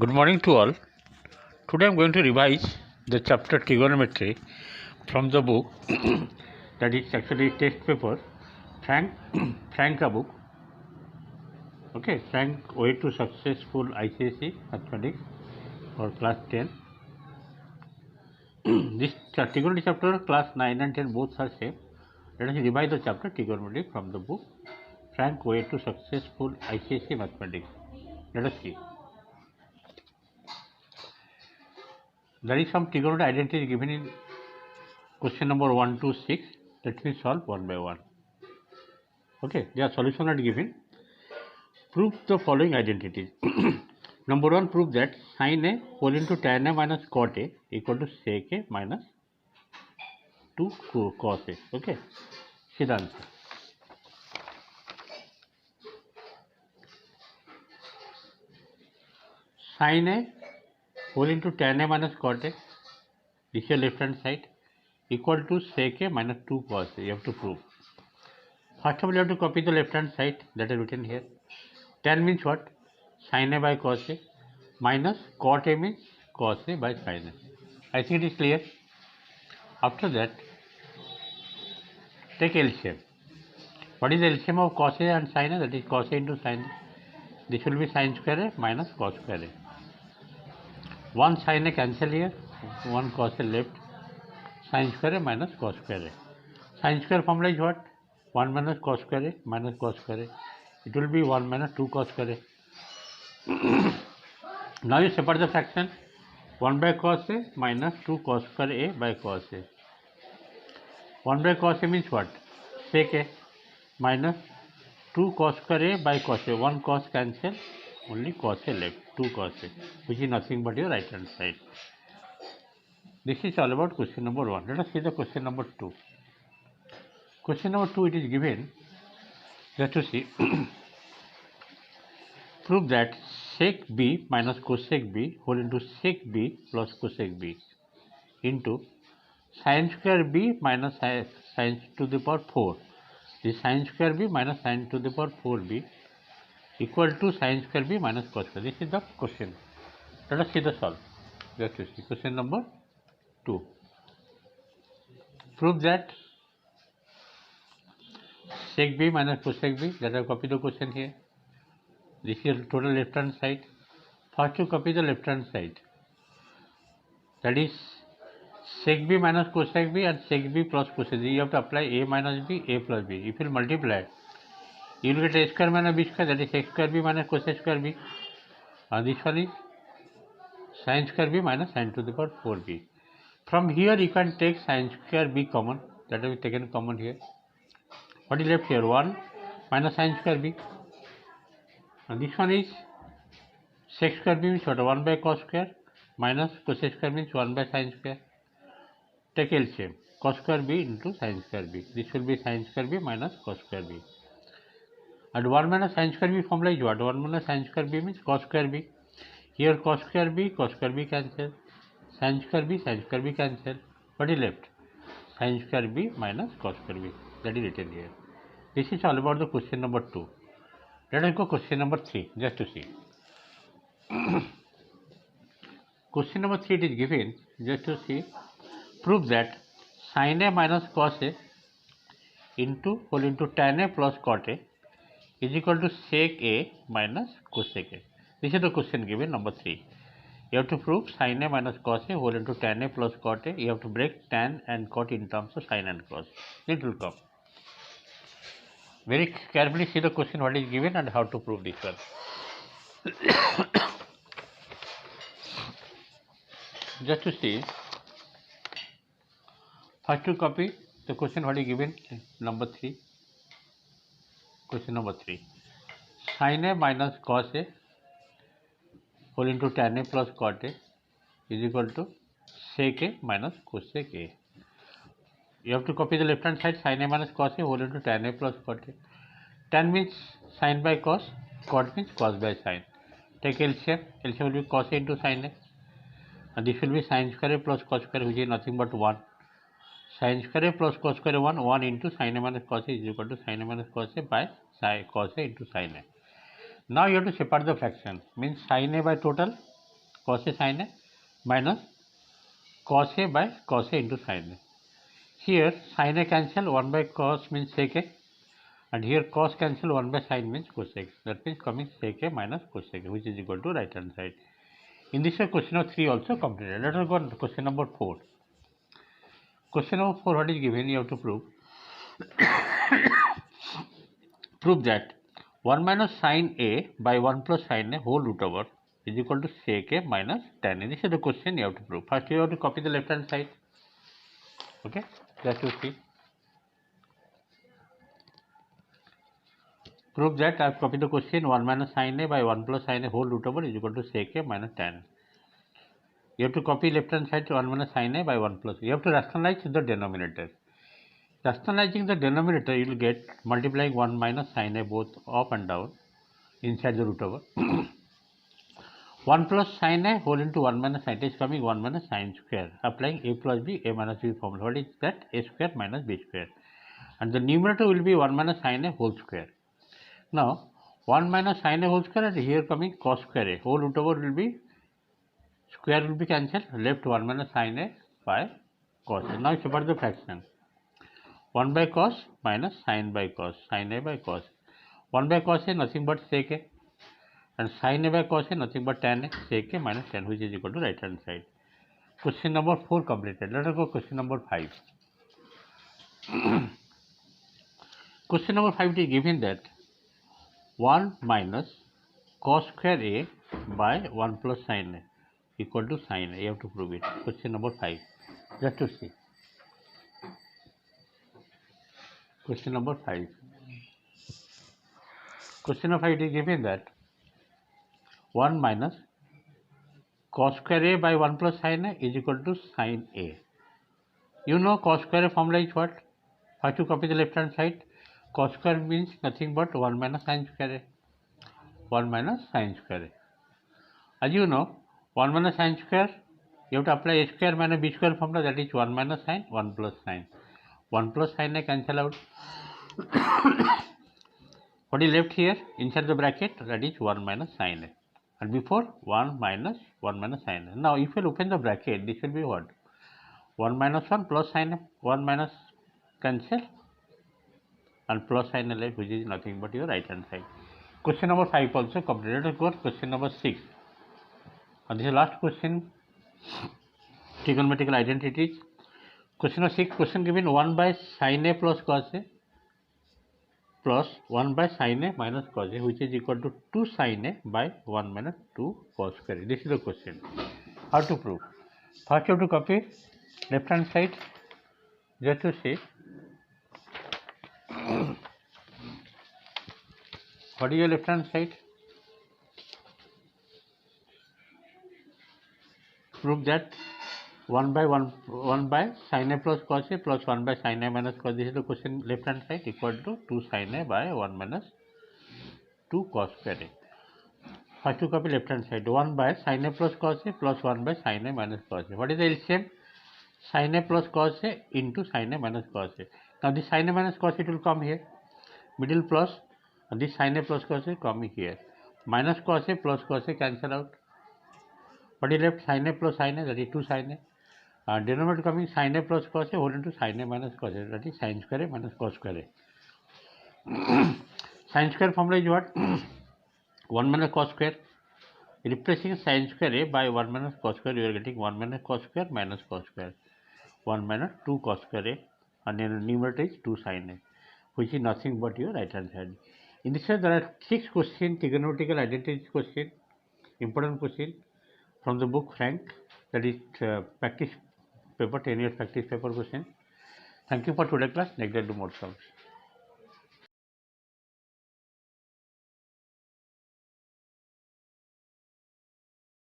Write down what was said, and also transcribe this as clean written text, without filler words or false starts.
Good morning to all. Today I am going to revise the chapter Trigonometry from the book that is actually test paper Frank book. Okay, Frank Way to Successful ICSE Mathematics for class 10. This trigonometry chapter class 9 and 10 both are same. Let us revise the chapter Trigonometry from the book Frank Way to Successful ICSE Mathematics. Let us see. There is some trigonometry identity given in question number 1 to 6. Let me solve one by one. Okay, their solution are given. Prove the following identities. Number 1, prove that sin A whole into tan A minus cot A equal to sec A minus 2 cos A. Okay, see the answer. Sin A whole into tan A minus cot A, this is your left hand side, equal to sec A minus 2 cos A. You have to prove. First of all, you have to copy the left hand side that is written here. Tan means what? Sin A by cos A minus cot A means cos A by sin A. I think it is clear. After that, take LCM. What is the LCM of cos A and sin A? That is cos A into sin A. This will be sin square A minus cos square A. One sin A cancel here, one cos A left. Sin square A minus cos square A. Sin square formula is what? 1 minus cos square A minus cos square A. It will be 1 minus 2 cos square A. Now you separate the fraction. 1 by cos A minus 2 cos square A by cos A. 1 by cos A means what? Sec A minus 2 cos square A by cos A. 1 cos cancel, only cos A left, 2 cos A, which is nothing but your right hand side. This is all about question number 1. Let us see the question number 2. Question number 2, it is given, just to see, prove that sec B minus cosec B whole into sec B plus cosec B into sin square B minus sin to the power 4. This sin square B minus sin to the power 4B equal to sin square B minus cos square. This is the question. Let us see the solve. Just to see. Question number 2. Prove that sec B minus cosec B, that I copy the question here. This is total left hand side. First you copy the left hand side. That is sec B minus cosec B and sec B plus cosec B. You have to apply A minus B, A plus B. If you multiply, you will get A square minus B square, that is x square B minus cos square B. And this one is sin square B minus sin to the power 4B. From here you can take sin square B common, that will be taken common here. What is left here? 1 minus sin square B. And this one is sec square B means what? 1 by cos square minus cos square means 1 by sin square. Take LCM. Cos square B into sin square B. This will be sin square B minus cos square B. And 1 minus sin square B formula is what? 1 minus sin square B means cos square B. Here cos square B cancel. Sin square B cancel. What is left? Sin square B minus cos square B. That is written here. This is all about the question number 2. Let us go question number 3 just to see. Question number 3 it is given just to see. Prove that sin A minus cos A into whole into tan A plus cot A is equal to sec A minus cosec A. This is the question given number 3. You have to prove sin A minus cos A whole into tan A plus cot A. You have to break tan and cot in terms of sin and cos. It will come. Very carefully see the question what is given and how to prove this one. Just to see, first to copy the question what is given, number 3. Question number 3. Sin A minus cos A whole into tan A plus cot A is equal to sec A minus cosec A. You have to copy the left hand side, sin A minus cos A whole into tan A plus cot A. Tan means sin by cos, cot means cos by sin. Take LCM. LCM will be cos A into sin A. And this will be sin square A plus cos square A, which is nothing but 1. Sin square A plus cos square A 1 into sin A minus cos A is equal to sin A minus cos A by cos A into sin A. Now you have to separate the fraction. Means sin A by total cos A sin A minus cos A by cos A into sin A. Here sin A cancel, 1 by cos means sec A, and here cos cancel, 1 by sin means cosec. That means coming sec A minus cosec A, which is equal to right hand side. In this way, question number 3 also completed. Let us go on to question number 4. Question number 4, what is given? You have to prove. Prove that 1 minus sin A by 1 plus sin A whole root over is equal to sec A minus tan A. This is the question you have to prove. First, you have to copy the left hand side. Okay, that you see. Prove that I have copied the question 1 minus sin A by 1 plus sin A whole root over is equal to sec A minus tan A. You have to copy left hand side to 1 minus sin A by 1 plus. You have to rationalize the denominator. Rationalizing the denominator, you will get multiplying 1 minus sin A both up and down inside the root over. 1 plus sin A whole into 1 minus sin A is coming 1 minus sin square. Applying A plus B, A minus B formula. What is that? A square minus B square. And the numerator will be 1 minus sin A whole square. Now, 1 minus sin A whole square, and here coming cos square A. Whole root over will be, square will be cancelled. Left 1 minus sin A by cos A. Now, separate the fraction. 1 by cos minus sin by cos. Sin A by cos. 1 by cos A nothing but sec A. And sin A by cos A nothing but tan A. Sec A minus tan, which is equal to right hand side. Question number 4 completed. Let us go question number 5. Question number 5 is given that 1 minus cos square A by 1 plus sin A equal to sin A. You have to prove it. Question number 5. Just to see. Question number 5. Question number 5 is given that 1 minus cos square A by 1 plus sin A is equal to sin A. You know cos square A formula is what? First to copy the left hand side. Cos square means nothing but 1 minus sin square A. 1 minus sin square A. As you know, 1 minus sin square, you have to apply A square minus B square formula, that is 1 minus sin, 1 plus sin. 1 plus sin A cancel out. What is left here inside the bracket? That is 1 minus sin A. And before 1 minus sin A. Now if you open the bracket, this will be what? 1 minus 1 plus sin A. 1 minus cancel and plus sin A left, which is nothing but your right hand side. Question number 5 also completed. Let us go to question number 6. And this is the last question. Trigonometrical identities. Question number 6. Question given 1 by sin A plus cos A plus 1 by sin A minus cos A, which is equal to 2 sin A by 1 minus 2 cos square. This is the question. How to prove? First you have to copy left hand side. Just to see. What is your left hand side? Prove that 1 by sin A plus cos A plus 1 by sin A minus cos. This is the question. Left hand side equal to 2 sin A by 1 minus 2 cos square A. First to copy left hand side. 1 by sin A plus cos A plus 1 by sin A minus cos A. What is the LCM? Sin A plus cos A into sin A minus cos A. Now this sin A minus cos A will come here. Middle plus, and this sin A plus cos A coming here. Minus cos A plus cos A cancel out. What is left? Sin A plus sin A, that is 2 sin A. Denominator coming sin A plus cos A whole into sin A minus cos A, that is sin square A minus cos square A. Sin square formula is what? 1 minus cos square. Replacing sin square A by 1 minus cos square, you are getting 1 minus cos square minus cos square. 1 minus 2 cos square A, and then the numerator is 2 sin A, which is nothing but your right hand side. In this way, there are 6 questions, trigonometrical identities question, important question from the book Frank, that is practice paper, 10 years practice paper question. Thank you for today's class. Next day do more solves.